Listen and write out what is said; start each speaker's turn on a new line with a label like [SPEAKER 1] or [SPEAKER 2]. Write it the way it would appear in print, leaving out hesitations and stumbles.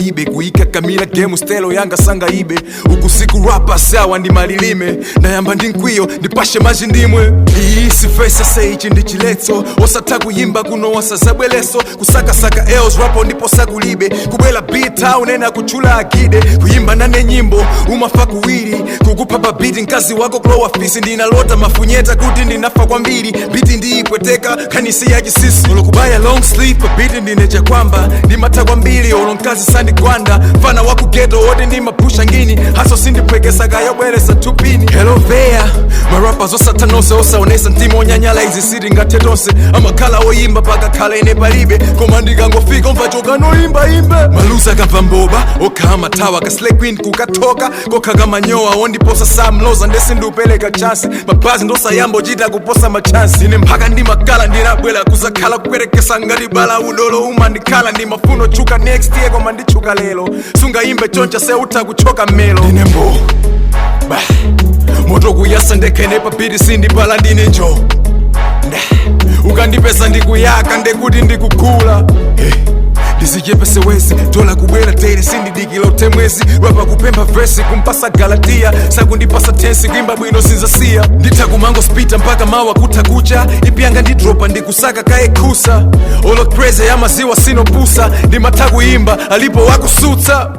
[SPEAKER 1] ibe kuika kamila game stelo yanga sanga ibe ukusiku rapa sawa ndi malilime ndayamba ndi nkwiyo ndipashe maji ndimwe iyi sifesa seichi ndi chiletso osatha kuyimba kuno wasazabweleso kusakasaka els rapo ndipo sakulibe kubwela beat town ena kuchula akide kuyimba nane nyimbo umafa kuwiri kukupa babiti mkazi wako klowa fisi ndinalota mafunyeta kuti ndinafa kwambiri biti ndiipweteka kanisi ya chisisi olokubaya long sleeve babiti ndinecha kwamba ndimata kwambiri olonkazi sandigwanda fana wakugeto wote ndimapusha ngini haso sindipwekesa kayobweresa tupini hello there marapa zosatanose osaonesa ntimo onyanyala izi siri ngatetose amakhala oyimba pakakhala ine palibe koma ndikangofika umvachokanoimba imbe maluza kamva mboba okha matawa ka slay queen kukatoka kokha kamanyowa ondiposa samloza ndesindupeleka chansi mabazi ndosayamba ochita kuposa machansi ine mphaka ndimakala ndinabwela kuzakhala kukwerekesa ngati bala udolo umandikhala ndimafuno chuka next year koma ndichuka lelo sungayimbe choncha seutha kuchoka mmelo ndine mbo moto kuyasa ndekhene papiti sindipala ndine njo ukandipesa ndikuyaka ndekuti ndikugula ndisichepese wezi tola kubwela tere sindidikila utemwezi rapa kupemba versi kumpasa galatia sakundipasa tensi kuimba bwino sinzasiya nditha kumango spita mpaka mawa kuthakucha ipyanga ndidropa ndikusaka kaekhusa olo crazy ya maziwa sinopusa ndimatha kuimba alipo wakusutsa